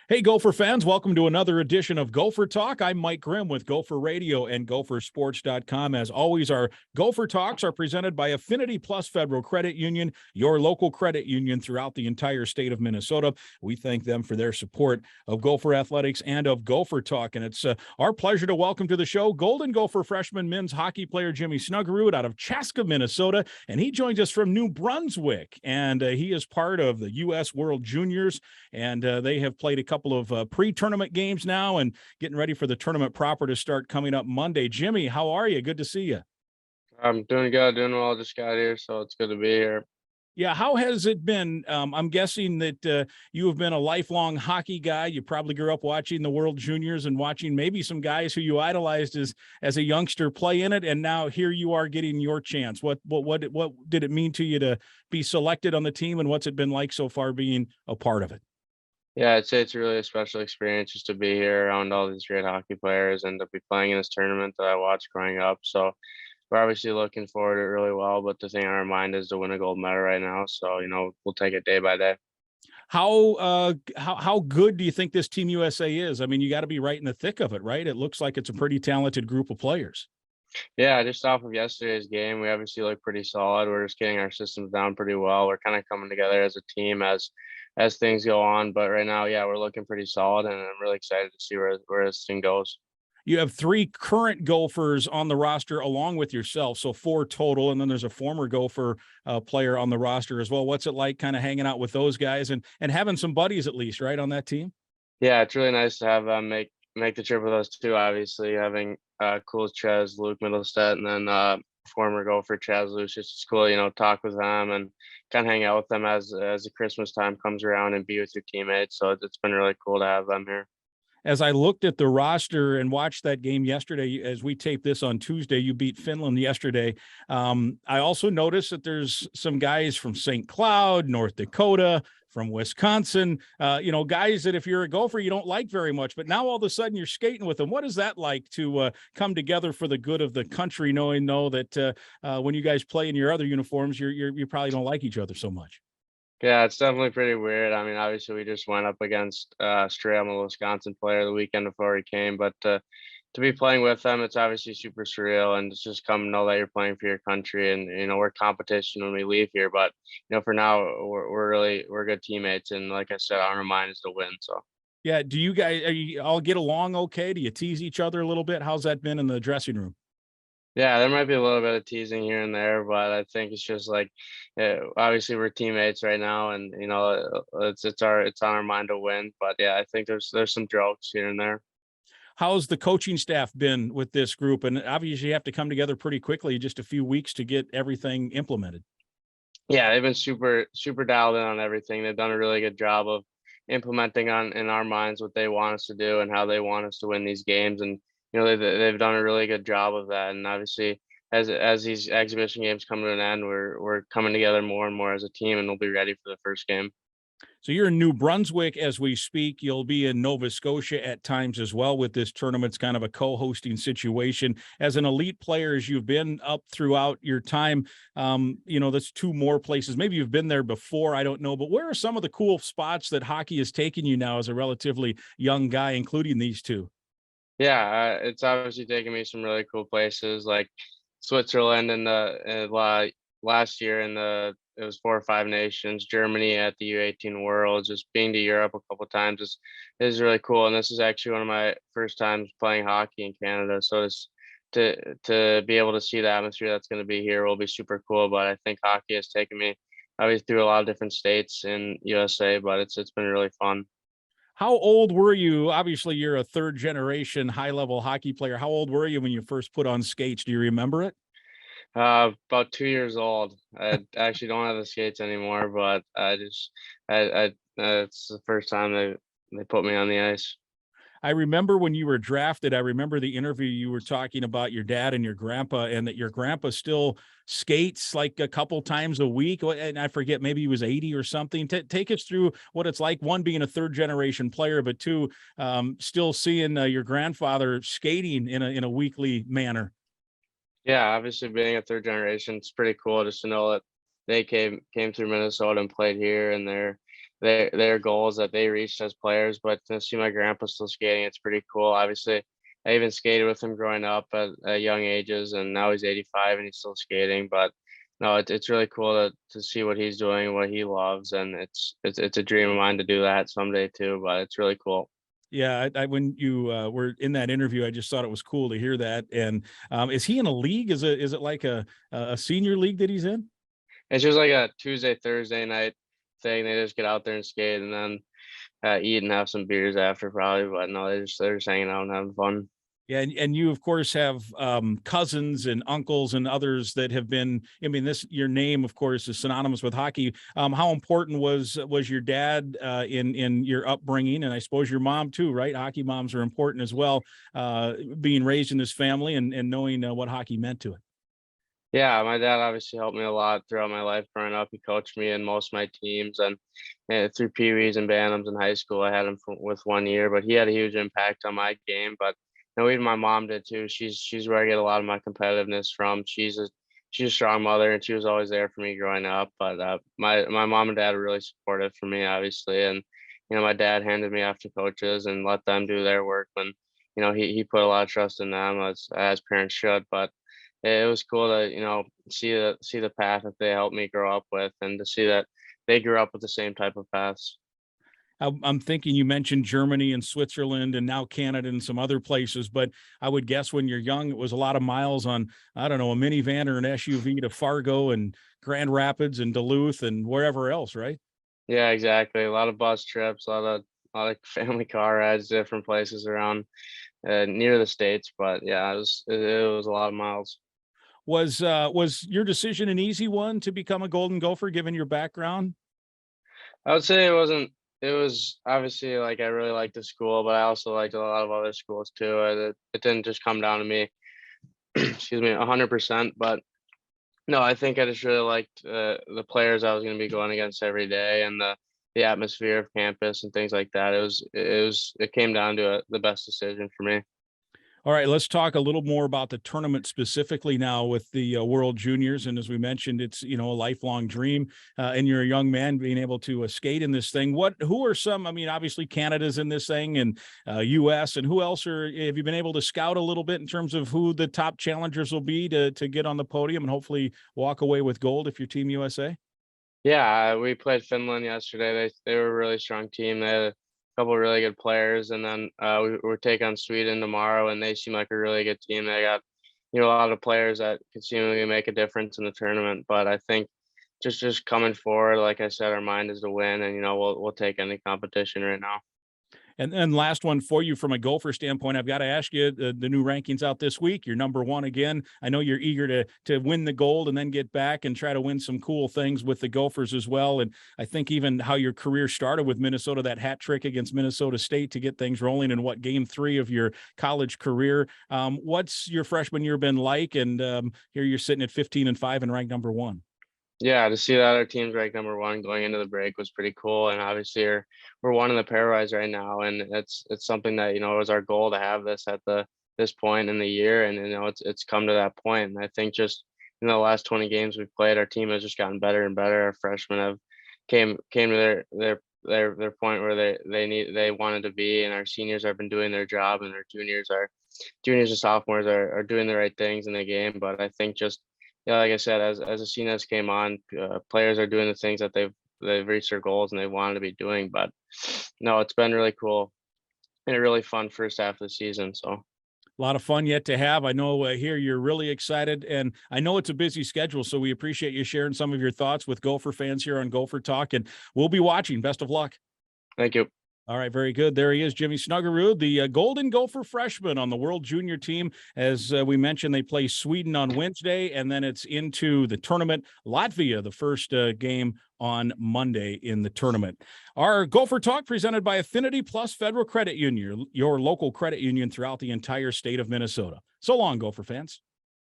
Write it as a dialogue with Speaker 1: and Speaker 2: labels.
Speaker 1: Hey, Gopher fans, welcome to another edition of Gopher Talk. I'm Mike Grimm with Gopher Radio and gophersports.com. As always, our Gopher Talks are presented by Affinity Plus Federal Credit Union, your local credit union throughout the entire state of Minnesota. We thank them for their support of Gopher Athletics and of Gopher Talk. And it's our pleasure to welcome to the show Golden Gopher freshman men's hockey player Jimmy Snuggerud out of Chaska, Minnesota. And he joins us from New Brunswick. And he is part of the U.S. World Juniors. And they have played a couple of pre-tournament games now and getting ready for the tournament proper to start coming up Monday. Jimmy, how are you? Good to see you.
Speaker 2: I'm doing good, doing well. Just got here, so it's good to be here.
Speaker 1: Yeah, how has it been? I'm guessing that you have been a lifelong hockey guy. You probably grew up watching the World Juniors and watching maybe some guys who you idolized as a youngster play in it, and now here you are getting your chance. What did it mean to you to be selected on the team, and what's it been like so far being a part of it?
Speaker 2: Yeah, I'd say it's really a special experience just to be here around all these great hockey players and to be playing in this tournament that I watched growing up. So we're obviously looking forward to it really well, but the thing on our mind is to win a gold medal right now. So, we'll take it day by day.
Speaker 1: How good do you think this Team USA is? I mean, you got to be right in the thick of it, right? It looks like it's a pretty talented group of players.
Speaker 2: Yeah, just off of yesterday's game, we obviously look pretty solid. We're just getting our systems down pretty well. We're kind of coming together as a team as things go on. But right now, yeah, we're looking pretty solid, and I'm really excited to see where this thing goes.
Speaker 1: You have three current Gophers on the roster along with yourself, so four total, and then there's a former Gopher player on the roster as well. What's it like kind of hanging out with those guys and having some buddies at least, right, on that team?
Speaker 2: Yeah, it's really nice to have make the trip with us too. Obviously, having cool Chaz, Luke Middlestead, and then former Gopher Chaz Lucius. It's cool, talk with them and kind of hang out with them as the Christmas time comes around and be with your teammates. So it's been really cool to have them here.
Speaker 1: As I looked at the roster and watched that game yesterday, as we taped this on Tuesday, you beat Finland yesterday. I also noticed that there's some guys from St. Cloud, North Dakota, from Wisconsin, guys that if you're a Gopher, you don't like very much, but now all of a sudden you're skating with them. What is that like to come together for the good of the country, knowing that when you guys play in your other uniforms, you probably don't like each other so much?
Speaker 2: Yeah, it's definitely pretty weird. I mean, obviously, we just went up against Stram, a Wisconsin player, the weekend before he came, but to be playing with them, it's obviously super surreal, and it's just come to know that you're playing for your country, and we're competition when we leave here. But for now, we're good teammates, and like I said, our mind is to win. So.
Speaker 1: Yeah, do you guys are you all get along okay? Do you tease each other a little bit? How's that been in the dressing room?
Speaker 2: Yeah, there might be a little bit of teasing here and there, but I think it's just like, obviously we're teammates right now, and it's on our mind to win. But yeah, I think there's some jokes here and there.
Speaker 1: How's the coaching staff been with this group? And obviously, you have to come together pretty quickly, just a few weeks to get everything implemented.
Speaker 2: Yeah, they've been super dialed in on everything. They've done a really good job of implementing on in our minds what they want us to do and how they want us to win these games. And they've done a really good job of that. And obviously, as these exhibition games come to an end, we're coming together more and more as a team, and we'll be ready for the first game.
Speaker 1: So you're in New Brunswick as we speak. You'll be in Nova Scotia at times as well with this tournament. It's kind of a co-hosting situation. As an elite player, as you've been up throughout your time, that's two more places. Maybe you've been there before, I don't know. But where are some of the cool spots that hockey has taken you now as a relatively young guy, including these two?
Speaker 2: Yeah, it's obviously taken me some really cool places like Switzerland and last year in the it was 4 or 5 nations, Germany at the U18 World, just being to Europe a couple times is really cool. And this is actually one of my first times playing hockey in Canada. So to be able to see the atmosphere that's going to be here will be super cool. But I think hockey has taken me obviously through a lot of different states in USA, but it's been really fun.
Speaker 1: How old were you? Obviously, you're a third generation high level hockey player. How old were you when you first put on skates? Do you remember it?
Speaker 2: About 2 years old. I actually don't have the skates anymore, but it's the first time they put me on the ice.
Speaker 1: I remember when you were drafted, I remember the interview you were talking about your dad and your grandpa, and that your grandpa still skates like a couple times a week. And I forget, maybe he was 80 or something. Take us through what it's like, one, being a third generation player, but two, still seeing your grandfather skating in a weekly manner.
Speaker 2: Yeah, obviously being a third generation, it's pretty cool just to know that they came through Minnesota and played here, and their goals that they reached as players. But to see my grandpa still skating, it's pretty cool. Obviously, I even skated with him growing up at young ages, and now he's 85 and he's still skating. But no, it's really cool to see what he's doing, what he loves, and it's a dream of mine to do that someday too. But it's really cool.
Speaker 1: Yeah, I when you were in that interview, I just thought it was cool to hear that. And is he in a league? Is it like a senior league that he's in?
Speaker 2: It's just like a Tuesday, Thursday night thing. They just get out there and skate, and then eat and have some beers after probably. But no, they're just hanging out and having fun.
Speaker 1: Yeah, and you of course have cousins and uncles and others that have been. I mean, this your name, of course, is synonymous with hockey. How important was your dad in your upbringing, and I suppose your mom too, right? Hockey moms are important as well. Being raised in this family and knowing what hockey meant to it.
Speaker 2: Yeah, my dad obviously helped me a lot throughout my life growing up. He coached me in most of my teams, and through Pee Wees and Bantams in high school. I had him with 1 year, but he had a huge impact on my game. But even my mom did too. She's where I get a lot of my competitiveness from. She's a strong mother, and she was always there for me growing up. But my mom and dad were really supportive for me, obviously, and my dad handed me off to coaches and let them do their work when he put a lot of trust in them as parents should. But it was cool to see the path that they helped me grow up with, and to see that they grew up with the same type of paths.
Speaker 1: I'm thinking you mentioned Germany and Switzerland and now Canada and some other places, but I would guess when you're young, it was a lot of miles on, I don't know, a minivan or an SUV to Fargo and Grand Rapids and Duluth and wherever else, right?
Speaker 2: Yeah, exactly. A lot of bus trips, a lot of family car rides, different places around near the states. But yeah, it was a lot of miles.
Speaker 1: Was your decision an easy one to become a Golden Gopher, given your background?
Speaker 2: I would say it wasn't. It was obviously like I really liked the school, but I also liked a lot of other schools too. It didn't just come down to me, excuse me, 100%. But no, I think I just really liked the players I was going to be going against every day, and the atmosphere of campus and things like that. It came down to the best decision for me.
Speaker 1: All right, let's talk a little more about the tournament specifically now with the World Juniors. And as we mentioned, it's a lifelong dream, and you're a young man being able to skate in this thing. Who are some? I mean, obviously Canada's in this thing, and U.S. and who else have you been able to scout a little bit in terms of who the top challengers will be to get on the podium and hopefully walk away with gold if you're Team USA?
Speaker 2: Yeah, we played Finland yesterday. They were a really strong team. They had a couple of really good players, and then we're taking on Sweden tomorrow, and they seem like a really good team. They got a lot of players that could seemingly make a difference in the tournament. But I think just coming forward, like I said, our mind is to win, and we'll take any competition right now.
Speaker 1: And then last one for you from a Gopher standpoint, I've got to ask you the new rankings out this week. You're number one again. I know you're eager to win the gold and then get back and try to win some cool things with the Gophers as well. And I think even how your career started with Minnesota, that hat trick against Minnesota State to get things rolling in game 3 of your college career. What's your freshman year been like? And here you're sitting at 15-5 and ranked number 1.
Speaker 2: Yeah, to see that our team's ranked number 1 going into the break was pretty cool, and obviously we're one in the pairwise right now, and it's something that it was our goal to have this at this point in the year, and it's come to that point, and I think just in the last 20 games we've played, our team has just gotten better and better. Our freshmen have came to their point where they wanted to be, and our seniors have been doing their job, and our juniors and sophomores are doing the right things in the game. But I think just like I said, as the seniors came on, players are doing the things that they've reached their goals and they wanted to be doing. But no, it's been really cool and a really fun first half of the season. So
Speaker 1: A lot of fun yet to have. I know here you're really excited, and I know it's a busy schedule, so we appreciate you sharing some of your thoughts with Gopher fans here on Gopher Talk, and we'll be watching. Best of luck.
Speaker 2: thank you.
Speaker 1: All right, very good. There he is, Jimmy Snuggerud, the Golden Gopher freshman on the World Junior team. As we mentioned, they play Sweden on Wednesday, and then it's into the tournament. Latvia, the first game on Monday in the tournament. Our Gopher Talk presented by Affinity Plus Federal Credit Union, your local credit union throughout the entire state of Minnesota. So long, Gopher fans.